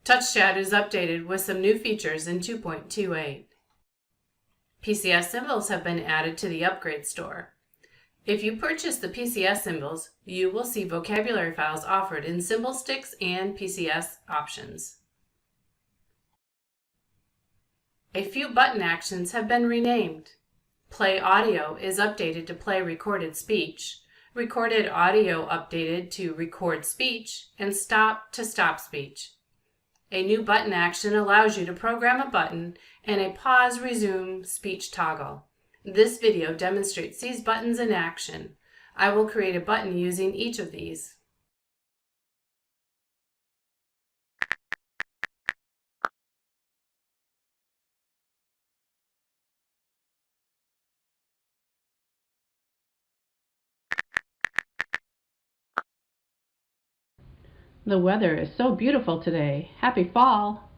TouchChat is updated with some new features in 2.28. PCS symbols have been added to the upgrade store. If you purchase the PCS symbols, you will see vocabulary files offered in symbol sticks and PCS options. A few button actions have been renamed. Play audio is updated to play recorded speech, recorded audio updated to record speech, and stop to stop speech. A new button action allows you to program a button and a pause resume speech toggle. This video demonstrates these buttons in action. I will create a button using each of these. The weather is so beautiful today. Happy fall!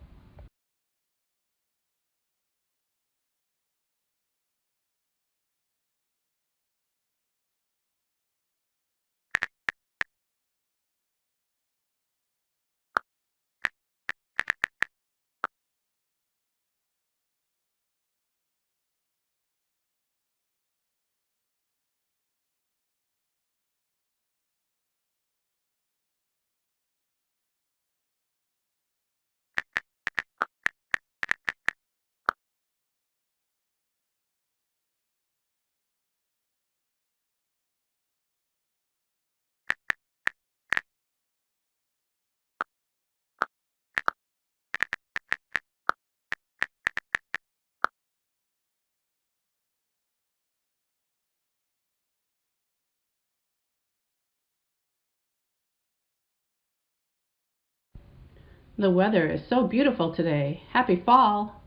The weather is so beautiful today. Happy fall!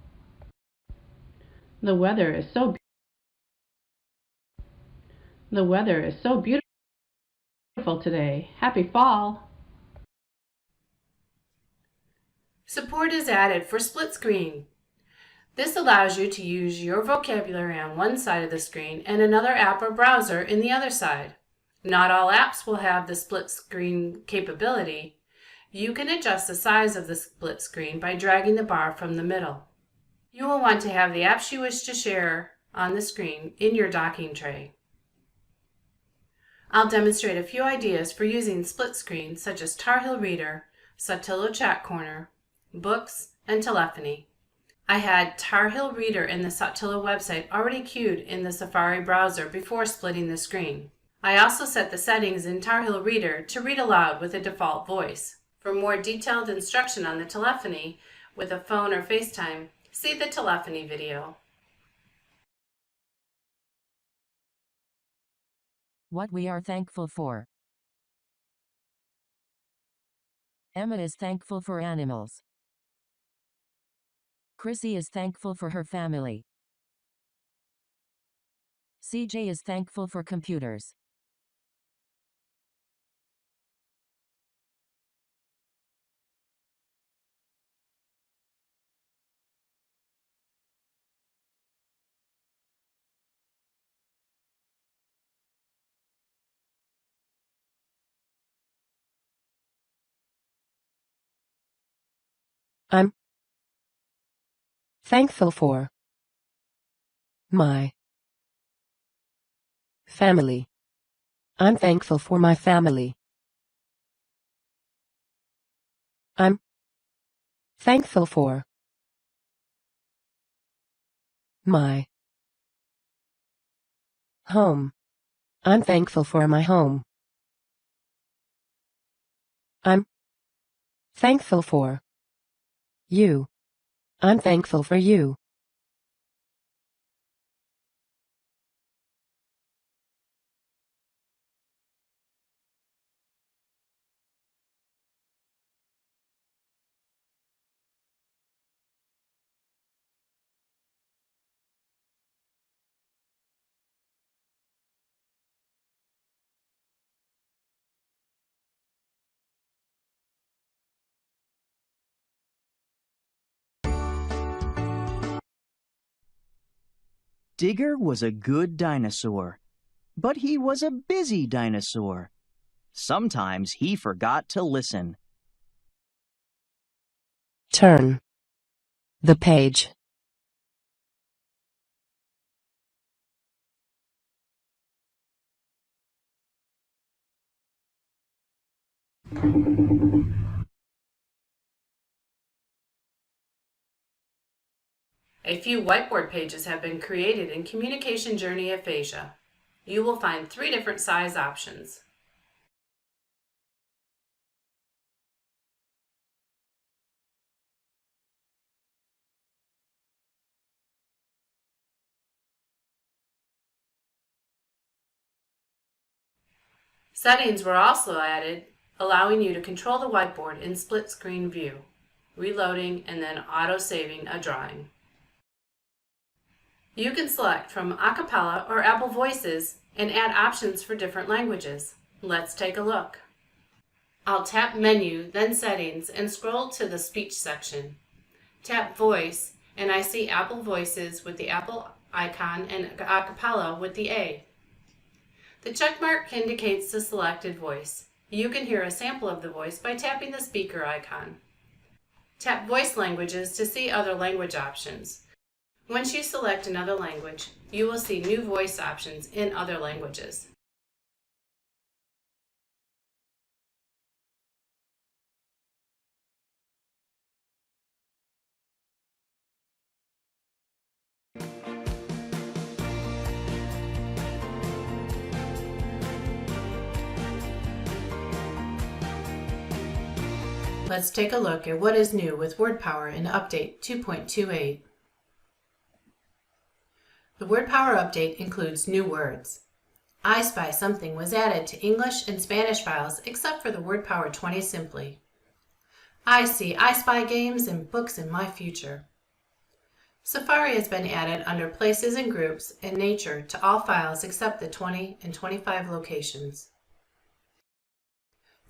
The weather is so beautiful today. Happy fall! Support is added for split screen. This allows you to use your vocabulary on one side of the screen and another app or browser in the other side. Not all apps will have the split screen capability. You can adjust the size of the split screen by dragging the bar from the middle. You will want to have the apps you wish to share on the screen in your docking tray. I'll demonstrate a few ideas for using split screen such as Tar Heel Reader, Saltillo Chat Corner, Books, and Telephony. I had Tar Heel Reader in the Saltillo website already queued in the Safari browser before splitting the screen. I also set the settings in Tar Heel Reader to read aloud with a default voice. For more detailed instruction on the telephony with a phone or FaceTime, see the telephony video. What we are thankful for. Emma is thankful for animals. Chrissy is thankful for her family. CJ is thankful for computers. I'm thankful for my family. I'm thankful for my family. I'm thankful for my home. I'm thankful for my home. I'm thankful for you. I'm thankful for you. Digger was a good dinosaur, but he was a busy dinosaur. Sometimes he forgot to listen. Turn the page. A few whiteboard pages have been created in Communication Journey Aphasia. You will find 3 different size options. Settings were also added, allowing you to control the whiteboard in split screen view, reloading and then auto-saving a drawing. You can select from Acapella or Apple Voices and add options for different languages. Let's take a look. I'll tap Menu, then Settings, and scroll to the Speech section. Tap Voice, and I see Apple Voices with the Apple icon and Acapella with the A. The check mark indicates the selected voice. You can hear a sample of the voice by tapping the speaker icon. Tap Voice Languages to see other language options. Once you select another language, you will see new voice options in other languages. Let's take a look at what is new with WordPower in Update 2.28. The WordPower update includes new words. I Spy Something was added to English and Spanish files except for the WordPower 20 Simply. I see I Spy games and books in my future. Safari has been added under Places and Groups and Nature to all files except the 20 and 25 locations.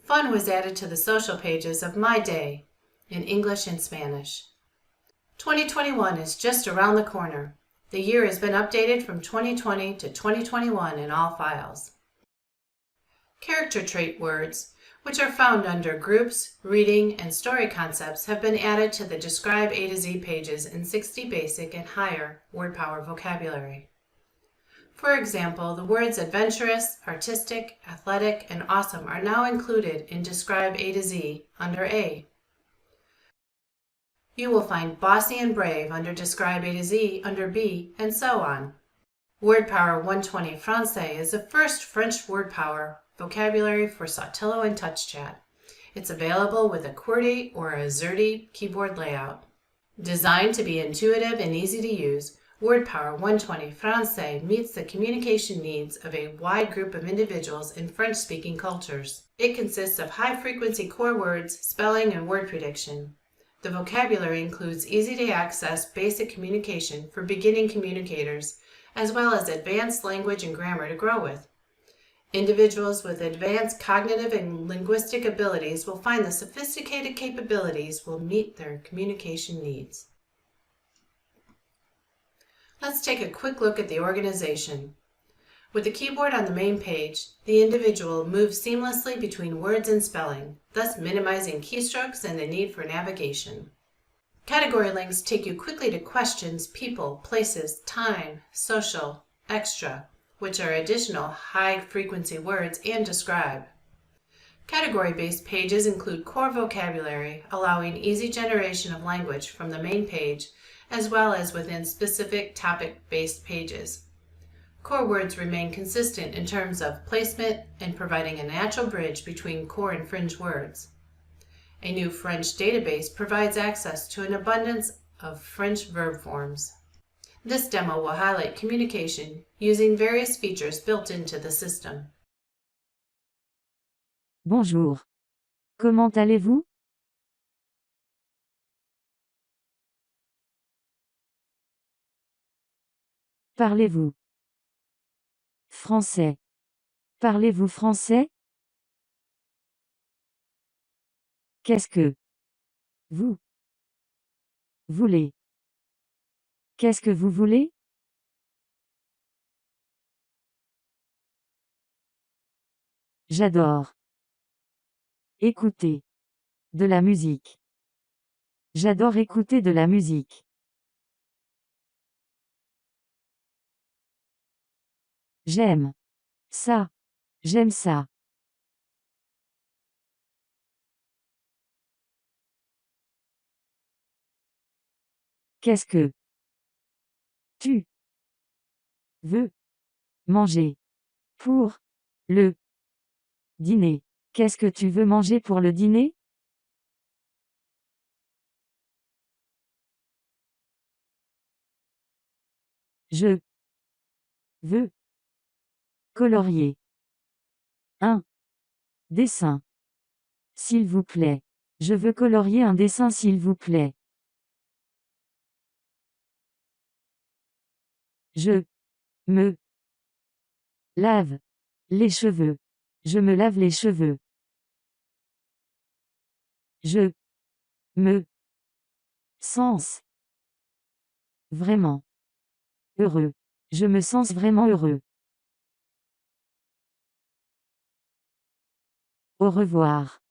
Fun was added to the social pages of My Day in English and Spanish. 2021 is just around the corner. The year has been updated from 2020 to 2021 in all files. Character trait words, which are found under Groups, Reading, and Story Concepts, have been added to the Describe A to Z pages in 60 basic and higher WordPower vocabulary. For example, the words adventurous, artistic, athletic, and awesome are now included in Describe A to Z under A. You will find bossy and brave under Describe A to Z under B, and so on. WordPower 120 Francais is the first French WordPower vocabulary for Saltillo and TouchChat. It's available with a QWERTY or a ZWERTY keyboard layout. Designed to be intuitive and easy to use, WordPower 120 Francais meets the communication needs of a wide group of individuals in French-speaking cultures. It consists of high-frequency core words, spelling, and word prediction. The vocabulary includes easy-to-access basic communication for beginning communicators, as well as advanced language and grammar to grow with. Individuals with advanced cognitive and linguistic abilities will find the sophisticated capabilities will meet their communication needs. Let's take a quick look at the organization. With the keyboard on the main page, the individual moves seamlessly between words and spelling, thus minimizing keystrokes and the need for navigation. Category links take you quickly to questions, people, places, time, social, extra, which are additional high-frequency words, and describe. Category-based pages include core vocabulary, allowing easy generation of language from the main page, as well as within specific topic-based pages. Core words remain consistent in terms of placement and providing a natural bridge between core and fringe words. A new French database provides access to an abundance of French verb forms. This demo will highlight communication using various features built into the system. Bonjour. Comment allez-vous? Parlez-vous français? Parlez-vous français? Qu'est-ce que vous voulez? Qu'est-ce que vous voulez? J'adore écouter de la musique. J'adore écouter de la musique. J'aime ça. J'aime ça. Qu'est-ce que tu veux manger pour le dîner? Qu'est-ce que tu veux manger pour le dîner? Je veux colorier un dessin. S'il vous plaît. Je veux colorier un dessin s'il vous plaît. Je me lave les cheveux. Je me lave les cheveux. Je me sens vraiment heureux. Je me sens vraiment heureux. Au revoir.